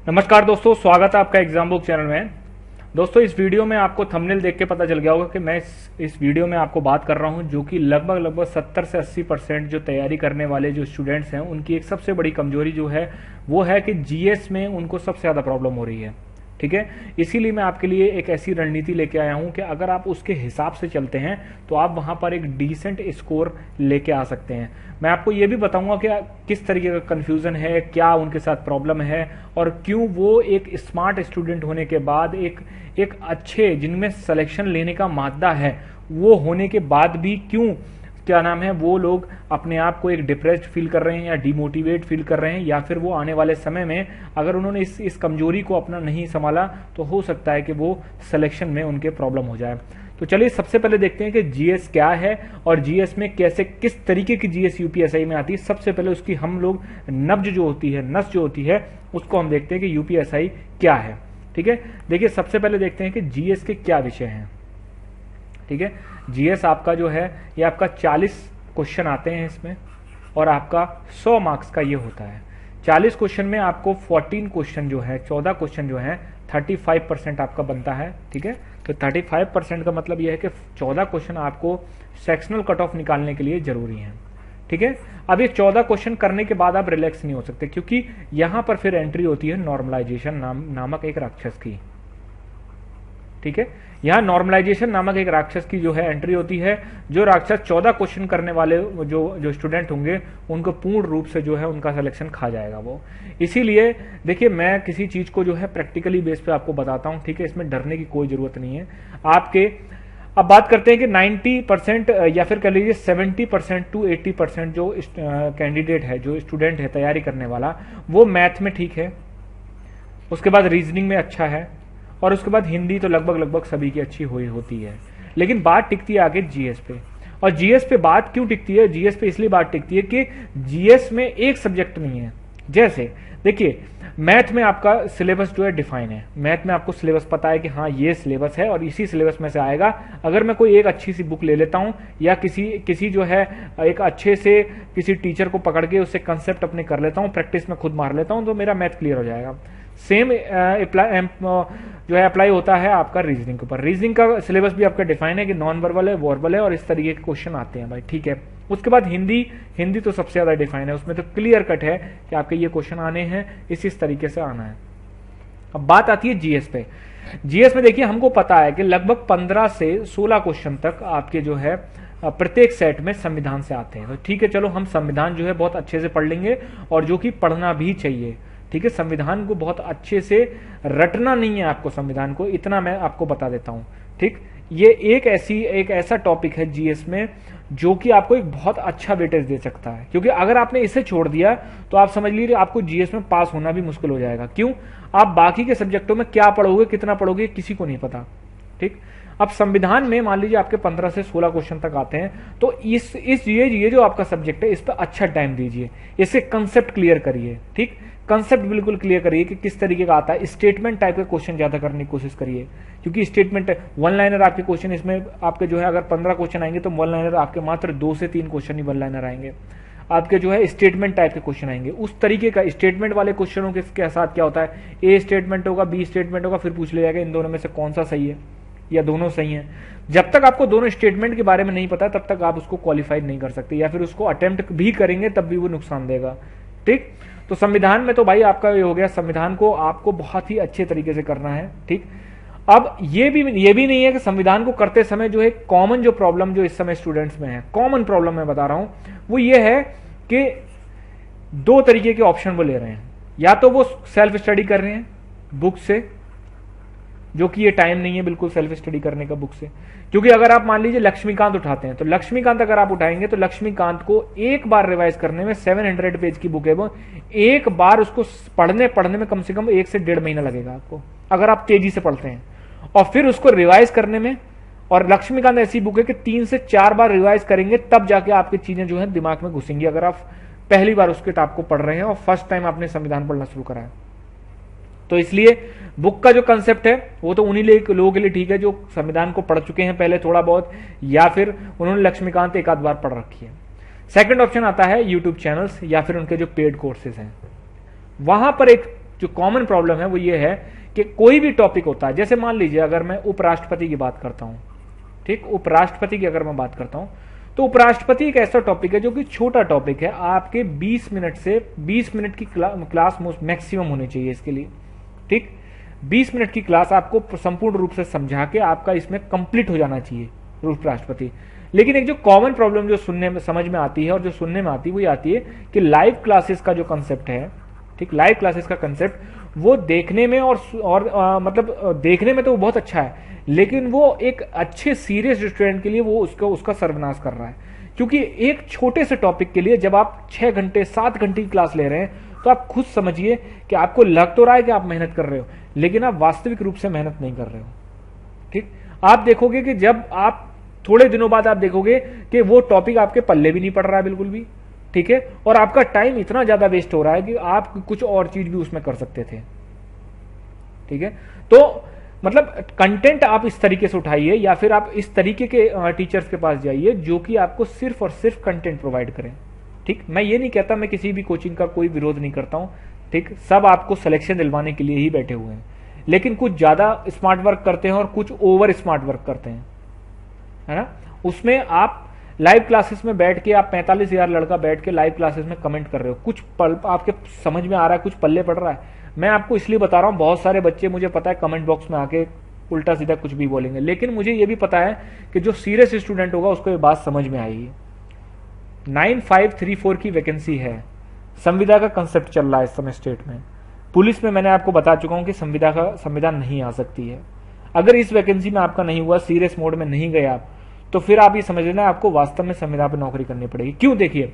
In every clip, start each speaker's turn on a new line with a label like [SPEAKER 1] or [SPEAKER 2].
[SPEAKER 1] नमस्कार दोस्तों, स्वागत है आपका एग्जाम बुक चैनल में। दोस्तों, इस वीडियो में आपको थंबनेल देख के पता चल गया होगा कि मैं इस वीडियो में आपको बात कर रहा हूं जो कि लगभग 70 से 80% जो तैयारी करने वाले जो स्टूडेंट्स हैं उनकी एक सबसे बड़ी कमजोरी जो है वो है कि जीएस में उनको सबसे ज़्यादा प्रॉब्लम हो रही है। ठीक है, इसीलिए मैं आपके लिए एक ऐसी रणनीति लेके आया हूं कि अगर आप उसके हिसाब से चलते हैं तो आप वहां पर एक डिसेंट स्कोर लेके आ सकते हैं। मैं आपको ये भी बताऊंगा कि किस तरीके का कंफ्यूजन है, क्या उनके साथ प्रॉब्लम है और क्यों वो एक स्मार्ट स्टूडेंट होने के बाद एक अच्छे जिनमें सिलेक्शन लेने का मादा है वो होने के बाद भी क्यों क्या नाम है वो लोग अपने आप को एक डिप्रेस्ड फील कर रहे हैं या डिमोटिवेट फील कर रहे हैं, या फिर वो आने वाले समय में अगर उन्होंने इस कमजोरी को अपना नहीं संभाला तो हो सकता है कि वो सिलेक्शन में उनके प्रॉब्लम हो जाए। तो चलिए सबसे पहले देखते हैं कि जीएस क्या है और जीएस में कैसे किस तरीके की जीएस यूपीएसआई में आती है। सबसे पहले उसकी हम लोग नब्ज जो होती है, नस जो होती है, उसको हम देखते हैं कि यूपीएसआई क्या है। ठीक है, देखिए सबसे पहले देखते हैं कि जीएस के क्या विषय हैं। ठीक है, जीएस आपका जो है ये आपका 40 क्वेश्चन आते हैं इसमें और आपका 100 मार्क्स का ये होता है। 40 क्वेश्चन में आपको 14 क्वेश्चन जो है, 14 क्वेश्चन जो है 35% आपका बनता है। ठीक है, तो 35% का मतलब यह है कि 14 क्वेश्चन आपको सेक्शनल कट ऑफ निकालने के लिए जरूरी है। ठीक है, अब ये 14 क्वेश्चन करने के बाद आप रिलैक्स नहीं हो सकते क्योंकि यहां पर फिर एंट्री होती है नॉर्मलाइजेशन नामक एक राक्षस की। ठीक है, यहां नॉर्मलाइजेशन नामक एक राक्षस की जो है एंट्री होती है। जो राक्षस 14 क्वेश्चन करने वाले जो स्टूडेंट होंगे उनको पूर्ण रूप से जो है उनका सिलेक्शन खा जाएगा वो। इसीलिए देखिए मैं किसी चीज को जो है प्रैक्टिकली बेस पे आपको बताता हूं। ठीक है, इसमें डरने की कोई जरूरत नहीं है आपके। अब बात करते हैं कि 90% या फिर कह लीजिए 70% टू 80% जो कैंडिडेट है, जो स्टूडेंट है तैयारी करने वाला, वो मैथ में ठीक है, उसके बाद रीजनिंग में अच्छा है और उसके बाद हिंदी तो लगभग सभी की अच्छी हुई होती है। लेकिन बात टिकती है आगे जीएस पे। और जीएस पे बात क्यों टिकती है? जीएस पे इसलिए बात टिकती है कि जीएस में एक सब्जेक्ट नहीं है। जैसे देखिए मैथ में आपका सिलेबस जो है डिफाइन है, मैथ में आपको सिलेबस पता है कि हाँ ये सिलेबस है और इसी सिलेबस में से आएगा। अगर मैं कोई एक अच्छी सी बुक ले लेता हूं या किसी जो है एक अच्छे से किसी टीचर को पकड़ के उससे कंसेप्ट अपने कर लेता हूं, प्रैक्टिस में खुद मार लेता हूं, तो मेरा मैथ क्लियर हो जाएगा। सेम जो है अप्लाई होता है आपका रीजनिंग के ऊपर। रीजनिंग का सिलेबस भी आपका डिफाइन है कि नॉन वर्बल है, वर्बल है और इस तरीके के क्वेश्चन आते हैं भाई। ठीक है, उसके बाद हिंदी तो सबसे ज्यादा डिफाइन है, उसमें तो क्लियर कट है कि आपके ये क्वेश्चन आने हैं, इस तरीके से आना है। अब बात आती है जीएस पे। जीएस में देखिए हमको पता है कि लगभग 15 से 16 क्वेश्चन तक आपके जो है प्रत्येक सेट में संविधान से आते हैं। तो ठीक है, चलो हम संविधान जो है बहुत अच्छे से पढ़ लेंगे और जो कि पढ़ना भी चाहिए। ठीक है, संविधान को बहुत अच्छे से रटना नहीं है आपको, संविधान को इतना मैं आपको बता देता हूं। ठीक, ये एक ऐसा टॉपिक है जीएस में जो कि आपको एक बहुत अच्छा वेटेज दे सकता है, क्योंकि अगर आपने इसे छोड़ दिया तो आप समझ लीजिए आपको जीएस में पास होना भी मुश्किल हो जाएगा। क्यों? आप बाकी के सब्जेक्टों में क्या पढ़ोगे, कितना पढ़ोगे, किसी को नहीं पता। ठीक, अब संविधान में मान लीजिए आपके 15 से 16 क्वेश्चन तक आते हैं, तो ये जो आपका सब्जेक्ट है इस पर अच्छा टाइम दीजिए, इससे कंसेप्ट क्लियर करिए। ठीक, कंसेप्ट बिल्कुल क्लियर करिए कि किस तरीके का आता है। स्टेटमेंट टाइप के क्वेश्चन ज्यादा करने की कोशिश करिए, क्योंकि स्टेटमेंट वन लाइनर आपके क्वेश्चन इसमें आपके जो है अगर 15 क्वेश्चन आएंगे तो वन लाइनर आपके मात्र 2 से 3 क्वेश्चन ही वन लाइनर आएंगे। आपके जो है स्टेटमेंट टाइप के क्वेश्चन आएंगे। उस तरीके का स्टेटमेंट वाले क्वेश्चनों के साथ क्या होता है, ए स्टेटमेंट होगा, बी स्टेटमेंट होगा, फिर पूछ लिया जाएगा इन दोनों में से कौन सा सही है या दोनों सही हैं। जब तक आपको दोनों स्टेटमेंट के बारे में नहीं पता तब तक आप उसको क्वालिफाइड नहीं कर सकते, या फिर उसको अटेम्प्ट भी करेंगे तब भी वो नुकसान देगा। ठीक, तो संविधान में तो भाई आपका ये हो गया, संविधान को आपको बहुत ही अच्छे तरीके से करना है। ठीक, अब ये भी नहीं है कि संविधान को करते समय जो है कॉमन जो प्रॉब्लम जो इस समय स्टूडेंट्स में है, कॉमन प्रॉब्लम मैं बता रहा हूं, वो ये है कि 2 तरीके के ऑप्शन वो ले रहे हैं। या तो वो सेल्फ स्टडी कर रहे हैं बुक से, जो कि ये टाइम नहीं है बिल्कुल सेल्फ स्टडी करने का बुक से। क्योंकि अगर आप मान लीजिए लक्ष्मीकांत उठाते हैं तो लक्ष्मीकांत अगर आप उठाएंगे तो लक्ष्मीकांत को एक बार रिवाइज करने में 700 पेज की बुक है वो, एक बार उसको पढ़ने में कम से कम 1 से 1.5 महीना लगेगा आपको, अगर आप तेजी से पढ़ते हैं। और फिर उसको रिवाइज करने में, और लक्ष्मीकांत ऐसी बुक है कि 3 से 4 बार रिवाइज करेंगे तब जाके आपकी चीजें जो है दिमाग में घुसेंगी, अगर आप पहली बार उस किताब को पढ़ रहे हैं और फर्स्ट टाइम आपने संविधान पढ़ना शुरू करा है। तो इसलिए बुक का जो कंसेप्ट है वो तो उन्हीं लोगों के लिए ठीक है जो संविधान को पढ़ चुके हैं पहले थोड़ा बहुत, या फिर उन्होंने लक्ष्मीकांत एक आध बार पढ़ रखी है। सेकंड ऑप्शन आता है यूट्यूब चैनल्स या फिर उनके जो पेड कोर्सेज हैं, वहां पर एक जो कॉमन प्रॉब्लम है वो ये है कि कोई भी टॉपिक होता है, जैसे मान लीजिए अगर मैं उपराष्ट्रपति की बात करता हूं, ठीक, उपराष्ट्रपति की अगर मैं बात करता हूं तो उपराष्ट्रपति एक ऐसा टॉपिक है जो कि छोटा टॉपिक है, आपके 20 मिनट से 20 मिनट की क्लास मैक्सिमम होनी चाहिए इसके लिए, ठीक। 20 मिनट की क्लास आपको संपूर्ण रूप से समझा के आपका इसमें कंप्लीट हो जाना चाहिए उपराष्ट्रपति। लेकिन एक जो कॉमन प्रॉब्लम जो सुनने में समझ में आती है और जो सुनने में आती है वो ये आती है कि लाइव क्लासेस का जो कंसेप्ट है, ठीक, लाइव क्लासेस का कंसेप्ट वो देखने में मतलब देखने में तो वो बहुत अच्छा है, लेकिन वो एक अच्छे सीरियस स्टूडेंट के लिए वो उसका सर्वनाश कर रहा है। क्योंकि एक छोटे से टॉपिक के लिए जब आप 6 घंटे 7 घंटे की क्लास ले रहे हैं तो आप खुद समझिए कि आपको लग तो रहा है कि आप मेहनत कर रहे हो, लेकिन आप वास्तविक रूप से मेहनत नहीं कर रहे हो, ठीक। आप देखोगे कि जब आप थोड़े दिनों बाद आप देखोगे कि वो टॉपिक आपके पल्ले भी नहीं पड़ रहा है बिल्कुल भी, ठीक है, और आपका टाइम इतना ज्यादा वेस्ट हो रहा है कि आप कुछ और चीज भी उसमें कर सकते थे, ठीक है। तो मतलब कंटेंट आप इस तरीके से उठाइए या फिर आप इस तरीके के टीचर्स के पास जाइए जो कि आपको सिर्फ और सिर्फ कंटेंट प्रोवाइड करें, ठीक। मैं ये नहीं कहता, मैं किसी भी कोचिंग का कोई विरोध नहीं करता हूं, ठीक, सब आपको सिलेक्शन दिलवाने के लिए ही बैठे हुए हैं, लेकिन कुछ ज्यादा स्मार्ट वर्क करते हैं और कुछ ओवर स्मार्ट वर्क करते हैं, है ना। उसमें आप लाइव क्लासेस में बैठ के आप 45,000 लड़का बैठ के लाइव क्लासेस में कमेंट कर रहे हो, कुछ आपके समझ में आ रहा है, कुछ पल्ले पड़ रहा है। मैं आपको इसलिए बता रहा हूं, बहुत सारे बच्चे मुझे पता है कमेंट बॉक्स में आके उल्टा सीधा कुछ भी बोलेंगे, लेकिन मुझे यह भी पता है कि जो सीरियस स्टूडेंट होगा उसको ये बात समझ में आएगी। 9534 की वैकेंसी है, संविदा का कंसेप्ट चल रहा है इस समय स्टेट में। पुलिस में मैंने आपको बता चुका हूं कि संविदा नहीं आ सकती है। अगर इस वैकेंसी में आपका नहीं हुआ, सीरियस मोड में नहीं गए आप, तो फिर आप ये समझ लेना आपको वास्तव में संविदा पर नौकरी करनी पड़ेगी। क्यों? देखिए,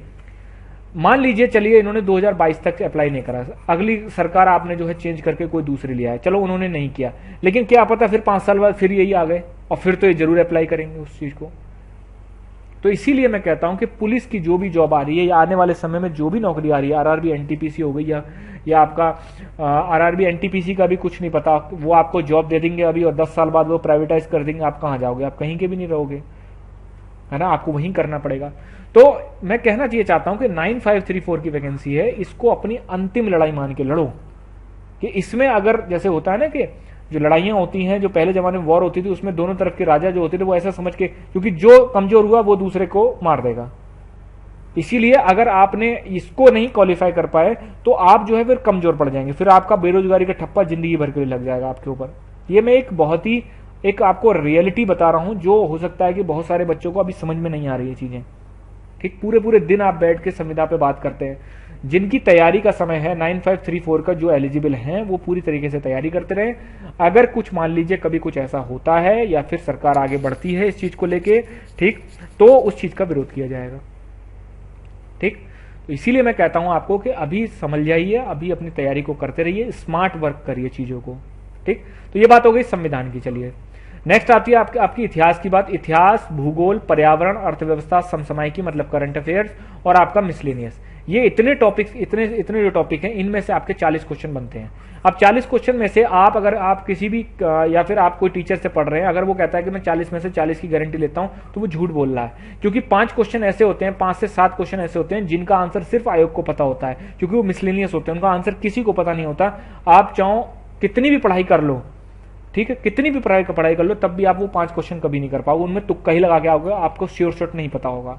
[SPEAKER 1] मान लीजिए चलिए इन्होंने 2022 तक अप्लाई नहीं करा, अगली सरकार आपने जो है चेंज करके कोई दूसरी लिया है, चलो उन्होंने नहीं किया, लेकिन क्या पता फिर 5 साल बाद फिर यही आ गए और फिर तो ये जरूर अप्लाई करेंगे उस चीज को। तो इसीलिए मैं कहता हूं कि पुलिस की जो भी जॉब आ रही है या आने वाले समय में जो भी नौकरी आ रही है, आरआरबी एनटीपीसी हो गई या आपका आरआरबी एनटीपीसी का भी कुछ नहीं पता, वो आपको जॉब दे देंगे अभी और 10 साल बाद वो प्राइवेटाइज कर देंगे, आप कहां जाओगे? आप कहीं के भी नहीं रहोगे, है ना, आपको वहीं करना पड़ेगा। तो मैं कहना चाहिए चाहता हूं कि 9534 की वैकेंसी है, इसको अपनी अंतिम लड़ाई मान के लड़ो। कि इसमें अगर जैसे होता है ना कि जो लड़ाइयां होती हैं, जो पहले जमाने में वॉर होती थी, उसमें दोनों तरफ के राजा जो होते थे वो ऐसा समझ के, क्योंकि जो कमजोर हुआ वो दूसरे को मार देगा, इसीलिए अगर आपने इसको नहीं क्वालिफाई कर पाए तो आप जो है फिर कमजोर पड़ जाएंगे, फिर आपका बेरोजगारी का ठप्पा जिंदगी भर के लिए लग जाएगा आपके ऊपर। ये मैं एक आपको रियलिटी बता रहा हूं, जो हो सकता है कि बहुत सारे बच्चों को अभी समझ में नहीं आ रही है चीजें, ठीक। पूरे पूरे दिन आप बैठ के संविदा पे बात करते हैं, जिनकी तैयारी का समय है 9534 का, जो एलिजिबल हैं वो पूरी तरीके से तैयारी करते रहे। अगर कुछ मान लीजिए कभी कुछ ऐसा होता है या फिर सरकार आगे बढ़ती है इस चीज को लेके, ठीक, तो उस चीज का विरोध किया जाएगा, ठीक। तो इसीलिए मैं कहता हूं आपको कि अभी समझ जाइए, अभी अपनी तैयारी को करते रहिए, स्मार्ट वर्क करिए चीजों को, ठीक। तो ये बात हो गई संविधान की। चलिए नेक्स्ट आती है आपकी इतिहास की बात। इतिहास, भूगोल, पर्यावरण, अर्थव्यवस्था, समसामयिकी मतलब करंट अफेयर्स और आपका मिसलेनियस, ये इतने टॉपिक्स, इतने जो टॉपिक हैं, इनमें से आपके 40 क्वेश्चन बनते हैं। अब 40 क्वेश्चन में से अगर आप किसी भी या फिर आप कोई टीचर से पढ़ रहे हैं, अगर वो कहता है कि मैं 40 में से 40 की गारंटी लेता हूं, तो वो झूठ बोल रहा है। क्योंकि 5 क्वेश्चन ऐसे होते हैं, 5 से 7 क्वेश्चन ऐसे होते हैं जिनका आंसर सिर्फ आयोग को पता होता है, क्योंकि वो मिसलेनियस होते हैं, उनका आंसर किसी को पता नहीं होता। आप चाहो कितनी भी पढ़ाई कर लो, ठीक है, कितनी भी पढ़ाई कर लो, तब भी आप वो 5 क्वेश्चन कभी नहीं कर पाओगे, उनमें तुक्का ही लगा के आओगे, आपको श्योर शॉट नहीं पता होगा,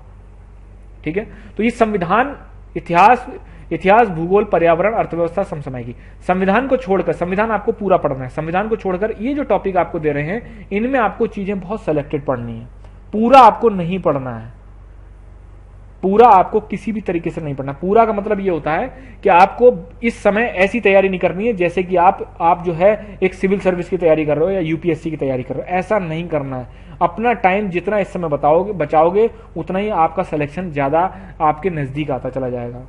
[SPEAKER 1] ठीक है। तो ये संविधान, इतिहास, भूगोल, पर्यावरण, अर्थव्यवस्था, समसामयिकी, संविधान को छोड़कर, संविधान आपको पूरा पढ़ना है, संविधान को छोड़कर ये जो टॉपिक आपको दे रहे हैं, इनमें आपको चीजें बहुत सेलेक्टेड पढ़नी है, पूरा आपको नहीं पढ़ना है, पूरा आपको किसी भी तरीके से नहीं पढ़ना। पूरा का मतलब ये होता है कि आपको इस समय ऐसी तैयारी नहीं करनी है जैसे कि आप जो है एक सिविल सर्विस की तैयारी कर रहे हो या यूपीएससी की तैयारी कर रहे हो, ऐसा नहीं करना है। अपना टाइम जितना इस समय बचाओगे उतना ही आपका सिलेक्शन ज्यादा आपके नजदीक आता चला जाएगा।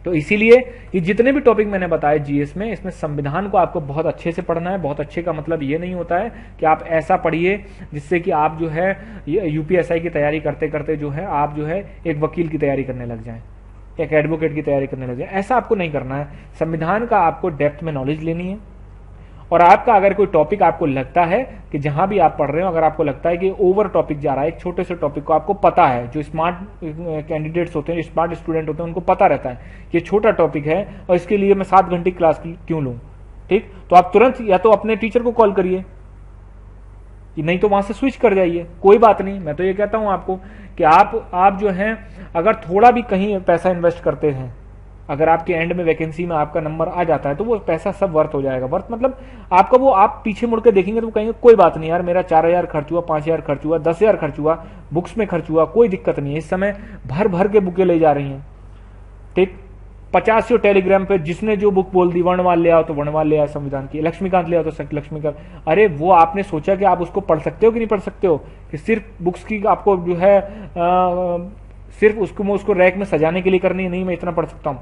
[SPEAKER 1] तो इसीलिए ये जितने भी टॉपिक मैंने बताए जीएस में, इसमें संविधान को आपको बहुत अच्छे से पढ़ना है। बहुत अच्छे का मतलब ये नहीं होता है कि आप ऐसा पढ़िए जिससे कि आप जो है यूपीएसआई की तैयारी करते करते जो है आप जो है एक वकील की तैयारी करने लग जाएं, एक एडवोकेट की तैयारी करने लग जाएं, ऐसा आपको नहीं करना है। संविधान का आपको डेप्थ में नॉलेज लेनी है और आपका अगर कोई टॉपिक आपको लगता है कि जहां भी आप पढ़ रहे हो, अगर आपको लगता है कि ओवर टॉपिक जा रहा है, एक छोटे से टॉपिक को आपको पता है, जो स्मार्ट कैंडिडेट्स होते हैं, स्मार्ट स्टूडेंट होते हैं, उनको पता रहता है कि छोटा टॉपिक है और इसके लिए मैं 7 घंटे क्लास क्यों लूं, ठीक, तो आप तुरंत या तो अपने टीचर को कॉल करिए, नहीं तो वहां से स्विच कर जाइए, कोई बात नहीं। मैं तो ये कहता हूं आपको कि आप जो है अगर थोड़ा भी कहीं पैसा इन्वेस्ट करते हैं, अगर आपके एंड में वैकेंसी में आपका नंबर आ जाता है तो वो पैसा सब वर्थ हो जाएगा। वर्थ मतलब आपका वो, आप पीछे मुड़ के देखेंगे तो कहेंगे कोई बात नहीं यार, मेरा 4000 खर्च हुआ, 5000 खर्च हुआ, 10,000 खर्च हुआ, बुक्स में खर्च हुआ, कोई दिक्कत नहीं है। इस समय भर भर के बुकें ले जा रही हैं, ठीक, 50 टेलीग्राम पे जिसने जो बुक बोल दी, वर्णमाल ले आओ तो वर्णमाल ले आओ संविधान की, लक्ष्मीकांत ले आओ तो लक्ष्मीकांत। अरे वो आपने सोचा कि आप उसको पढ़ सकते हो कि नहीं पढ़ सकते हो, कि सिर्फ बुक्स की आपको जो है सिर्फ उसको रैक में सजाने के लिए करनी है, नहीं मैं इतना पढ़ सकता हूं।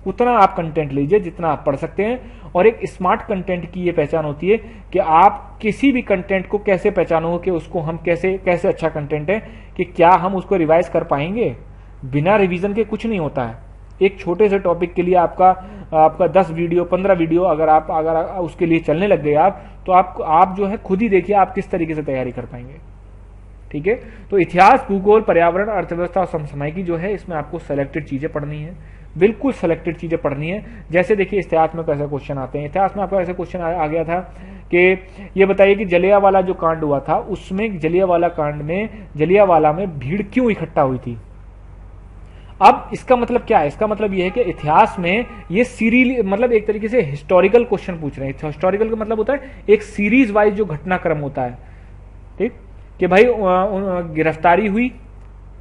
[SPEAKER 1] उतना आप कंटेंट लीजिए जितना आप पढ़ सकते हैं। और एक स्मार्ट कंटेंट की ये पहचान होती है कि आप किसी भी कंटेंट को कैसे पहचानो कि उसको हम कैसे अच्छा कंटेंट है, कि क्या हम उसको रिवाइज कर पाएंगे। बिना रिवीजन के कुछ नहीं होता है। एक छोटे से टॉपिक के लिए आपका 10 वीडियो 15 वीडियो अगर उसके लिए चलने लग गए आप, तो आप जो है खुद ही देखिए आप किस तरीके से तैयारी कर पाएंगे, ठीक है। तो इतिहास, भूगोल, पर्यावरण, अर्थव्यवस्था और समसामयिकी जो है, इसमें आपको सेलेक्टेड चीजें पढ़नी है, बिल्कुल सेलेक्टेड चीजें पढ़नी है। जैसे देखिए इतिहास में कैसे क्वेश्चन आते हैं। इतिहास में आपका ऐसा क्वेश्चन आ गया था कि ये बताइए कि जलियांवाला जो कांड हुआ था, उसमें जलियांवाला में भीड़ क्यों इकट्ठा हुई थी। अब इसका मतलब क्या है, इसका मतलब यह है कि इतिहास में ये सीरीज, मतलब एक तरीके से हिस्टोरिकल क्वेश्चन पूछ रहे हैं। हिस्टोरिकल का मतलब होता है एक सीरीज वाइज जो घटनाक्रम होता है, ठीक, कि भाई गिरफ्तारी हुई,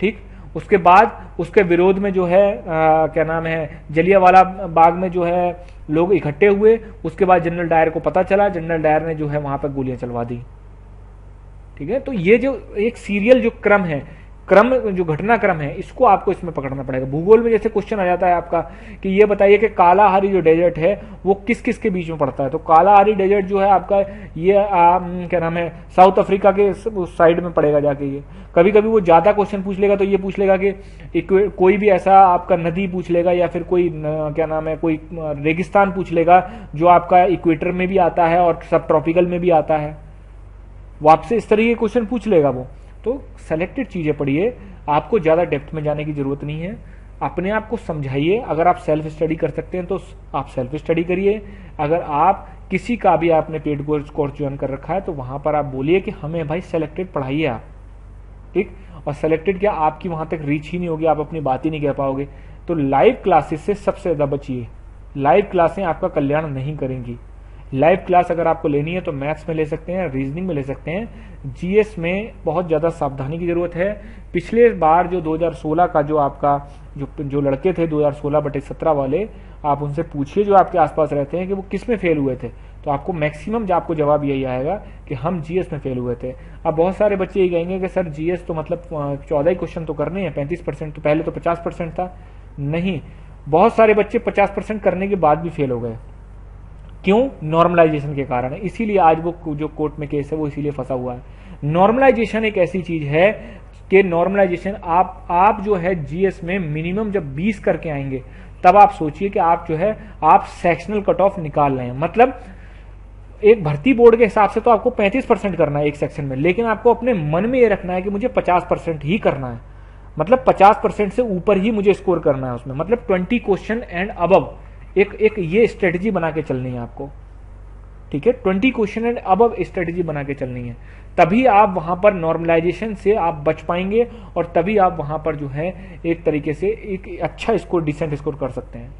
[SPEAKER 1] ठीक, उसके बाद उसके विरोध में जो है क्या नाम है, जलियांवाला बाग में जो है लोग इकट्ठे हुए, उसके बाद जनरल डायर को पता चला, जनरल डायर ने जो है वहां पर गोलियां चलवा दी, ठीक है। तो ये जो एक सीरियल जो क्रम है, जो घटनाक्रम है, इसको आपको इसमें पकड़ना पड़ेगा। भूगोल में जैसे क्वेश्चन आ जाता है आपका कि ये बताइए कि कालाहारी जो डेजर्ट है वो किस किस के बीच में पड़ता है। तो कालाहारी डेजर्ट जो है आपका ये क्या नाम है, साउथ अफ्रीका के उस साइड में पड़ेगा जाके। ये कभी कभी वो ज्यादा क्वेश्चन पूछ लेगा तो ये पूछ लेगा कि कोई भी ऐसा आपका नदी पूछ लेगा, या फिर कोई क्या नाम है, कोई रेगिस्तान पूछ लेगा जो आपका इक्वेटर में भी आता है और सब ट्रॉपिकल में भी आता है। वो आपसे इस तरह के क्वेश्चन पूछ लेगा वो। तो सेलेक्टेड चीजें पढ़िए, आपको ज्यादा डेप्थ में जाने की जरूरत नहीं है। अपने आप को समझाइए। अगर आप सेल्फ स्टडी कर सकते हैं तो आप सेल्फ स्टडी करिए। अगर आप किसी का भी आपने पेड कोर्स ज्वाइन कर रखा है तो वहां पर आप बोलिए कि हमें भाई सेलेक्टेड पढ़ाइए आप, ठीक। और सेलेक्टेड क्या, आपकी वहां तक रीच ही नहीं होगी, आप अपनी बात ही नहीं कह पाओगे। तो लाइव क्लासेस से सबसे ज्यादा बचिए। लाइव क्लासें आपका कल्याण नहीं करेंगी। लाइव क्लास अगर आपको लेनी है तो मैथ्स में ले सकते हैं, रीजनिंग में ले सकते हैं। जीएस में बहुत ज्यादा सावधानी की जरूरत है। पिछले बार जो 2016 का जो आपका जो लड़के थे 2016/17 वाले, आप उनसे पूछिए जो आपके आसपास रहते हैं कि वो किस में फेल हुए थे, तो आपको मैक्सिमम आपको जवाब यही आएगा कि हम जीएस में फेल हुए थे। अब बहुत सारे बच्चे ये कहेंगे कि सर जीएस तो मतलब 14 ही क्वेश्चन तो करने हैं, 35%, तो पहले तो 50% था। नहीं, बहुत सारे बच्चे 50% करने के बाद भी फेल हो गए। क्यों? नॉर्मलाइजेशन के कारण है। इसीलिए आज वो जो कोर्ट में केस है वो इसीलिए फंसा हुआ है। नॉर्मलाइजेशन एक ऐसी चीज है कि नॉर्मलाइजेशन आप जो है जीएस में मिनिमम जब 20 करके आएंगे तब आप सोचिए कि आप जो है आप सेक्शनल कट ऑफ निकाल रहे हैं। मतलब एक भर्ती बोर्ड के हिसाब से तो आपको 35% करना है एक सेक्शन में, लेकिन आपको अपने मन में ये रखना है कि मुझे 50% ही करना है। मतलब 50% से ऊपर ही मुझे स्कोर करना है उसमें, मतलब 20 क्वेश्चन एंड अबव। एक ये स्ट्रेटजी बना के चलनी है आपको, ठीक है। 20 क्वेश्चन एंड अबव स्ट्रेटजी बना के चलनी है, तभी आप वहां पर नॉर्मलाइजेशन से आप बच पाएंगे और तभी आप वहां पर जो है एक तरीके से एक अच्छा स्कोर, डिसेंट स्कोर कर सकते हैं,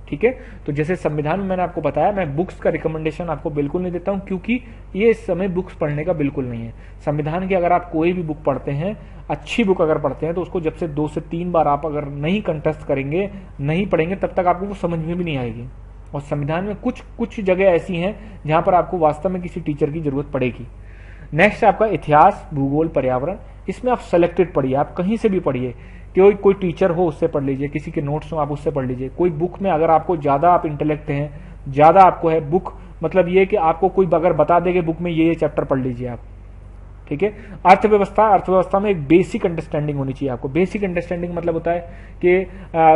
[SPEAKER 1] ठीक है। तो जैसे संविधान में मैंने आपको बताया, मैं बुक्स का रिकमेंडेशन आपको बिल्कुल नहीं देता हूं, क्योंकि ये इस समय बुक्स पढ़ने का बिल्कुल नहीं है। संविधान की अगर आप कोई भी बुक पढ़ते हैं, अच्छी बुक अगर पढ़ते हैं, तो उसको जब से 2 से 3 बार आप अगर नहीं कंटेस्ट करेंगे, नहीं पढ़ेंगे, तब तक आपको वो समझ में भी नहीं आएगी। और संविधान में कुछ जगह ऐसी हैं जहां पर आपको वास्तव में किसी टीचर की जरूरत पड़ेगी। नेक्स्ट आपका इतिहास, भूगोल, पर्यावरण। इसमें आप सेलेक्टेड पढ़िए, आप कहीं से भी पढ़िए। कोई टीचर हो उससे पढ़ लीजिए, किसी के नोट्स हो आप उससे पढ़ लीजिए। कोई बुक में अगर आपको ज्यादा आप इंटेलेक्ट हैं, ज्यादा आपको है बुक, मतलब ये कि आपको कोई अगर बता देगा बुक में ये चैप्टर पढ़ लीजिए आप, ठीक है। अर्थव्यवस्था में एक बेसिक अंडरस्टैंडिंग होनी चाहिए आपको। बेसिक अंडरस्टैंडिंग मतलब होता है कि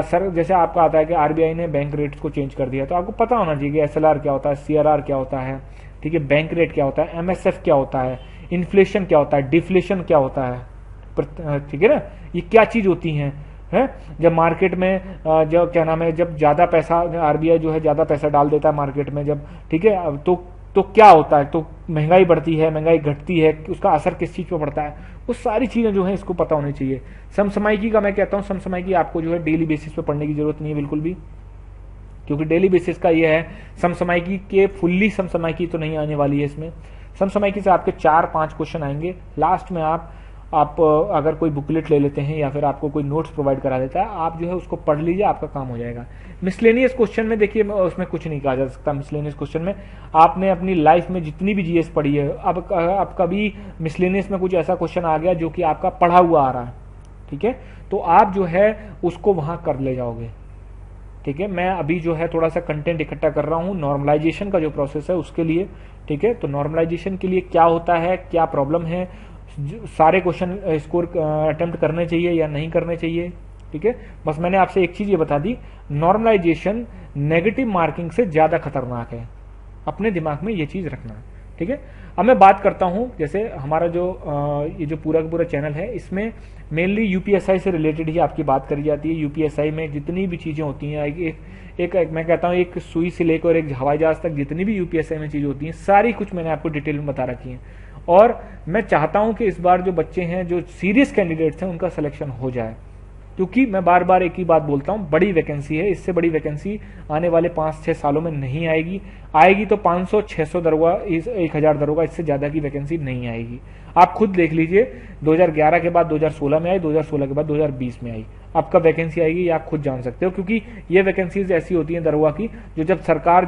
[SPEAKER 1] सर जैसे आपका आता है कि आरबीआई ने बैंक रेट्स को चेंज कर दिया, तो आपको पता होना चाहिए कि एसएलआर क्या होता है, सीआरआर क्या होता है, ठीक है, बैंक रेट क्या होता है, एमएसएफ क्या होता है, इन्फ्लेशन क्या होता है, डिफ्लेशन क्या होता है, ठीक है ना, ये क्या चीज होती है जब मार्केट में जो क्या नाम है, जब ज्यादा पैसा आरबीआई जो है ज्यादा पैसा डाल देता है मार्केट में जब, ठीक है, तो क्या होता है, तो महंगाई बढ़ती है, महंगाई घटती है, उसका असर किस चीज पर पड़ता है, वो सारी चीजें जो है इसको पता होनी चाहिए। समसामयिकी का मैं कहता हूं, समसामयिकी आपको जो है डेली बेसिस पे पढ़ने की जरूरत नहीं है बिल्कुल भी, क्योंकि डेली बेसिस का ये है, समसामयिकी के फुल्ली समसामयिकी तो नहीं आने वाली है इसमें। समसामयिकी से आपके 4-5 क्वेश्चन आएंगे, लास्ट में आप अगर कोई बुकलेट ले लेते हैं या फिर आपको कोई नोट्स प्रोवाइड करा देता है, आप जो है उसको पढ़ लीजिए, आपका काम हो जाएगा। मिसलेनियस क्वेश्चन में देखिए उसमें कुछ नहीं कहा जा सकता। मिसलेनियस क्वेश्चन में आपने अपनी लाइफ में जितनी भी जीएस पढ़ी है, अब कभी मिसलेनियस में कुछ ऐसा क्वेश्चन आ गया जो कि आपका पढ़ा हुआ आ रहा है, ठीक है, तो आप जो है उसको वहां कर ले जाओगे, ठीक है। मैं अभी जो है थोड़ा सा कंटेंट इकट्ठा कर रहा हूं नॉर्मलाइजेशन का जो प्रोसेस है उसके लिए, ठीक है। तो नॉर्मलाइजेशन के लिए क्या होता है, क्या प्रॉब्लम है, सारे क्वेश्चन स्कोर अटेम्प्ट करने चाहिए या नहीं करने चाहिए, ठीक है। बस मैंने आपसे एक चीज ये बता दी, नॉर्मलाइजेशन नेगेटिव मार्किंग से ज्यादा खतरनाक है, अपने दिमाग में ये चीज रखना, ठीक है। अब मैं बात करता हूं, जैसे हमारा जो ये जो पूरा का पूरा चैनल है, इसमें मेनली यूपीएसआई से रिलेटेड ही आपकी बात करी जाती है। यूपीएसआई में जितनी भी चीजें होती हैं, एक मैं कहता हूं एक सुई से लेकर एक हवाई जहाज तक जितनी भी यूपीएसआई में चीजें होती हैं, सारी कुछ मैंने आपको डिटेल में बता रखी है। और मैं चाहता हूं कि इस बार जो बच्चे हैं, जो सीरियस कैंडिडेट्स हैं, उनका सिलेक्शन हो जाए, क्योंकि मैं बार बार एक ही बात बोलता हूं, बड़ी वैकेंसी है, इससे बड़ी वैकेंसी आने वाले 5-6 सालों में नहीं आएगी। आएगी तो 500-600 दरोगा, 1000 दरोगा, इससे ज्यादा की वैकेंसी नहीं आएगी। आप खुद देख लीजिए, 2011 के बाद 2016 में आई, 2016 के बाद 2020 में आई, आपका वैकेंसी आएगी, ये आप खुद जान सकते हो, क्योंकि ये वैकेंसीज ऐसी होती हैं दरोगा की, जो जब सरकार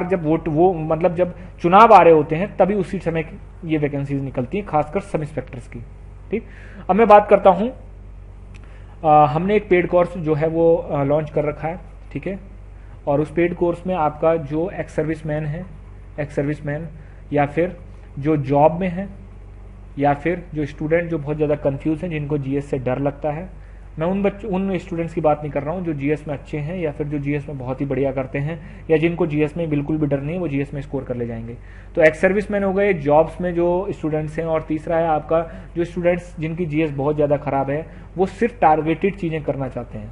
[SPEAKER 1] जब वोट मतलब जब चुनाव आ रहे होते हैं, तभी उसी समय ये वैकेंसीज निकलती हैं, खासकर सब इंस्पेक्टर्स की, ठीक। अब मैं बात करता हूं, हमने एक पेड कोर्स जो है वो लॉन्च कर रखा है, ठीक है। और उस पेड कोर्स में आपका जो एक्स सर्विसमैन या फिर जो जॉब में है, या फिर जो स्टूडेंट जो बहुत ज़्यादा कंफ्यूज हैं, जिनको जीएस से डर लगता है, मैं उन स्टूडेंट्स की बात नहीं कर रहा हूँ जो जीएस में अच्छे हैं या फिर जो जीएस में बहुत ही बढ़िया करते हैं, या जिनको जीएस में बिल्कुल भी डर नहीं है, वो जीएस में स्कोर कर ले जाएंगे। तो एक्स सर्विसमैन हो गए, जॉब्स में जो स्टूडेंट्स हैं, और तीसरा है आपका जो स्टूडेंट्स जिनकी जीएस बहुत ज़्यादा खराब है, वो सिर्फ टारगेटेड चीज़ें करना चाहते हैं,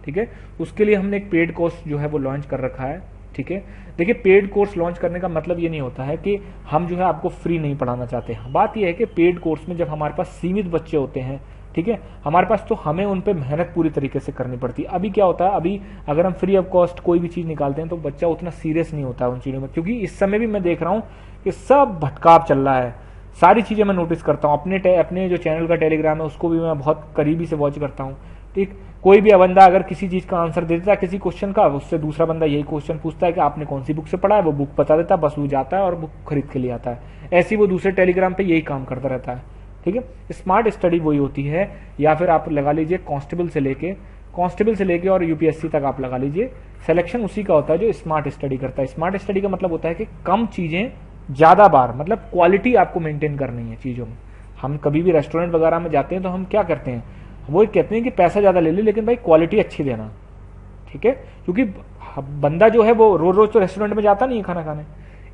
[SPEAKER 1] ठीक है। उसके लिए हमने एक पेड कोर्स जो है वो लॉन्च कर रखा है, ठीक है। देखिए, पेड कोर्स लॉन्च करने का मतलब ये नहीं होता है कि हम जो है आपको फ्री नहीं पढ़ाना चाहते। बात यह है कि पेड कोर्स में जब हमारे पास सीमित बच्चे होते हैं, ठीक है, हमारे पास, तो हमें उन पे मेहनत पूरी तरीके से करनी पड़ती है। अभी क्या होता है, अभी अगर हम फ्री ऑफ कॉस्ट कोई भी चीज निकालते हैं तो बच्चा उतना सीरियस नहीं होता है उन चीजों में, क्योंकि इस समय भी मैं देख रहा हूं कि सब भटकाव चल रहा है। सारी चीजें मैं नोटिस करता हूं, अपने जो चैनल का टेलीग्राम है उसको भी मैं बहुत करीबी से वॉच करता हूं, ठीक। कोई भी बंदा अगर किसी चीज का आंसर दे देता है किसी क्वेश्चन का, उससे दूसरा बंदा यही क्वेश्चन पूछता है कि आपने कौन सी बुक से पढ़ा है, वो बुक बता देता है, बस वो जाता है और बुक खरीद के ले आता है। ऐसे ही वो दूसरे टेलीग्राम पे यही काम करता रहता है, ठीक है। स्मार्ट स्टडी वही होती है, या फिर आप लगा लीजिए कांस्टेबल से लेके और यूपीएससी तक आप लगा लीजिए, सिलेक्शन उसी का होता है जो स्मार्ट स्टडी करता है। स्मार्ट स्टडी का मतलब होता है कि कम चीजें ज्यादा बार, मतलब क्वालिटी आपको मेंटेन करनी है चीजों में। हम कभी भी रेस्टोरेंट वगैरह में जाते हैं तो हम क्या करते हैं, वो कहते हैं कि पैसा ज्यादा ले ले लेकिन भाई क्वालिटी अच्छी देना, ठीक है, क्योंकि बंदा जो है वो रोज रोज तो रेस्टोरेंट में जाता नहीं है खाना खाने।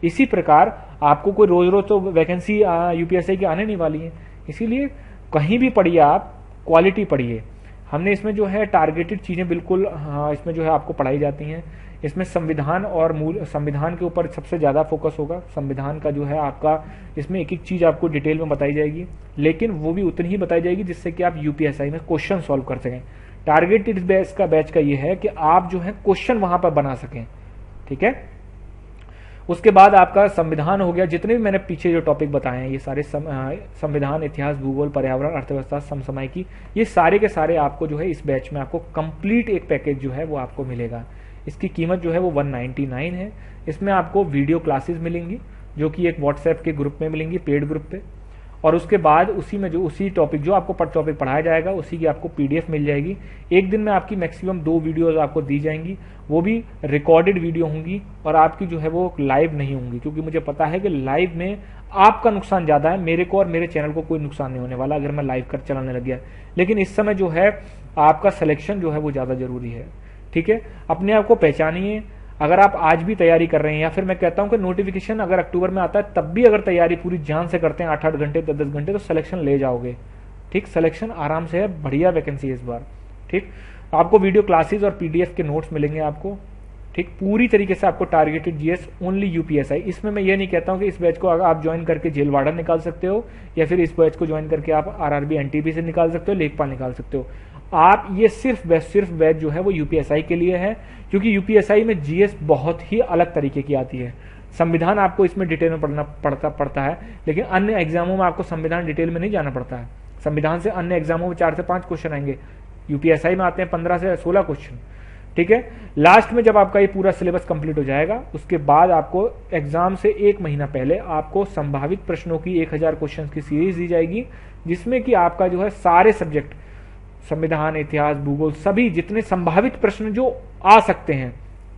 [SPEAKER 1] इसी प्रकार आपको कोई रोज रोज तो वैकेंसी यूपीएससी की आने नहीं वाली है, इसीलिए कहीं भी पढ़िए आप, क्वालिटी पढ़िए। हमने इसमें जो है टारगेटेड चीजें बिल्कुल इसमें जो है आपको पढ़ाई जाती हैं। इसमें संविधान और संविधान के ऊपर सबसे ज्यादा फोकस होगा। संविधान का जो है आपका, इसमें एक एक चीज आपको डिटेल में बताई जाएगी, लेकिन वो भी उतनी ही बताई जाएगी जिससे कि आप यूपीएसआई में क्वेश्चन सॉल्व कर सकें। टारगेटेड बैच का ये है कि आप जो है क्वेश्चन वहां पर बना सकें, ठीक है। उसके बाद आपका संविधान हो गया, जितने भी मैंने पीछे जो टॉपिक बताए हैं ये सारे संविधान, इतिहास, भूगोल, पर्यावरण, अर्थव्यवस्था, समसामयिकी, ये सारे के सारे आपको जो है इस बैच में आपको कंप्लीट एक पैकेज जो है वो आपको मिलेगा। इसकी कीमत जो है वो 199 है। इसमें आपको वीडियो क्लासेस मिलेंगी जो कि एक व्हाट्सएप के ग्रुप में मिलेंगी, पेड ग्रुप पे, और उसके बाद उसी में जो उसी टॉपिक जो आपको टॉपिक पढ़ाया जाएगा उसी की आपको पीडीएफ मिल जाएगी। एक दिन में आपकी मैक्सिमम 2 वीडियोज आपको दी जाएंगी, वो भी रिकॉर्डेड वीडियो होंगी और आपकी जो है वो लाइव नहीं होंगी, क्योंकि मुझे पता है कि लाइव में आपका नुकसान ज्यादा है, मेरे को और मेरे चैनल को कोई नुकसान नहीं होने वाला अगर मैं लाइव कर चलाने लग गया। लेकिन इस समय जो है आपका सिलेक्शन जो है वो ज्यादा जरूरी है, ठीक है। अपने आप को पहचानिए, अगर आप आज भी तैयारी कर रहे हैं, या फिर मैं कहता हूं कि नोटिफिकेशन अगर अक्टूबर में आता है तब भी अगर तैयारी पूरी जान से करते हैं 8-8 घंटे 10-10 घंटे, तो सिलेक्शन ले जाओगे। ठीक, सिलेक्शन आराम से है, बढ़िया वैकेंसी है इस बार। ठीक, आपको वीडियो क्लासेस और पीडीएफ के नोट्स मिलेंगे आपको। ठीक, पूरी तरीके से आपको टारगेटेड जीएस ओनली यूपीएसआई। इसमें मैं ये नहीं कहता हूं कि इस बैच को अगर आप ज्वाइन करके जेल वार्डन निकाल सकते हो, या फिर इस बैच को ज्वाइन करके आप आरआरबी एनटीपी से निकाल सकते हो, लेखपाल निकाल सकते हो। आप ये सिर्फ बैच जो है वो यूपीएसआई के लिए है, क्योंकि यूपीएसआई में जीएस बहुत ही अलग तरीके की आती है। संविधान आपको इसमें डिटेल में पढ़ना पड़ता है, लेकिन अन्य एग्जामों में आपको संविधान डिटेल में नहीं जाना पड़ता है। संविधान से अन्य एग्जामों में 4 से 5 क्वेश्चन आएंगे, यूपीएसआई में आते हैं 15 से 16 क्वेश्चन। ठीक है, लास्ट में जब आपका ये पूरा सिलेबस कंप्लीट हो जाएगा, उसके बाद आपको एग्जाम से 1 महीना पहले आपको संभावित प्रश्नों की 1000 क्वेश्चन की सीरीज दी जाएगी, जिसमें कि आपका जो है सारे सब्जेक्ट, संविधान, इतिहास, भूगोल, सभी जितने संभावित प्रश्न जो आ सकते हैं,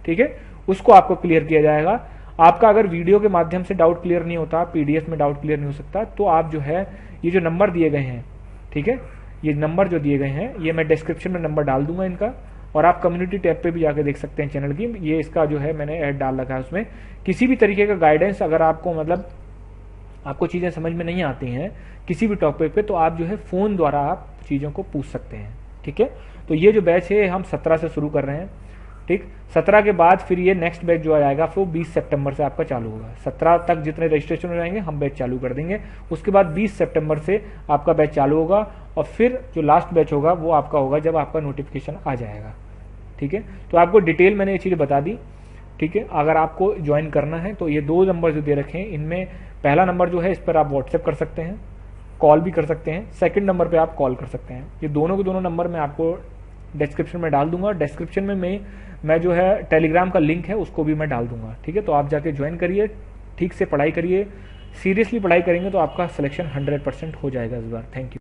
[SPEAKER 1] ठीक है, उसको आपको क्लियर किया जाएगा। आपका अगर वीडियो के माध्यम से डाउट क्लियर नहीं होता, पीडीएफ में डाउट क्लियर नहीं हो सकता, तो आप जो है ये जो नंबर दिए गए हैं, ठीक है, ये नंबर जो दिए गए हैं, ये मैं डिस्क्रिप्शन में नंबर डाल दूंगा इनका, और आप कम्युनिटी टैब पे भी जाके देख सकते हैं चैनल की। ये इसका जो है मैंने ऐड डाल रखा है, उसमें किसी भी तरीके का गाइडेंस अगर आपको मतलब आपको चीजें समझ में नहीं आती हैं किसी भी टॉपिक पे, तो आप जो है फोन द्वारा आप चीजों को पूछ सकते हैं। ठीक है, तो ये जो बैच है हम 17 से शुरू कर रहे हैं। ठीक, 17 के बाद फिर ये नेक्स्ट बैच जो आएगा वो 20 सितंबर से आपका चालू होगा। 17 तक जितने रजिस्ट्रेशन हो जाएंगे हम बैच चालू कर देंगे, उसके बाद 20 सितंबर से आपका बैच चालू होगा, और फिर जो लास्ट बैच होगा वो आपका होगा जब आपका नोटिफिकेशन आ जाएगा। ठीक है, तो आपको डिटेल मैंने ये चीज़ बता दी। ठीक है, अगर आपको ज्वाइन करना है तो ये 2 नंबर जो दे रखे हैं, इनमें पहला नंबर जो है इस पर आप व्हाट्सएप कर सकते हैं, कॉल भी कर सकते हैं, सेकंड नंबर पे आप कॉल कर सकते हैं। ये दोनों के दोनों नंबर मैं आपको डिस्क्रिप्शन में डाल दूंगा। डिस्क्रिप्शन में मैं जो है टेलीग्राम का लिंक है उसको भी मैं डाल दूंगा। ठीक है, तो आप जाके ज्वाइन करिए, ठीक से पढ़ाई करिए, सीरियसली पढ़ाई करेंगे तो आपका सिलेक्शन 100% हो जाएगा इस बार। Thank you.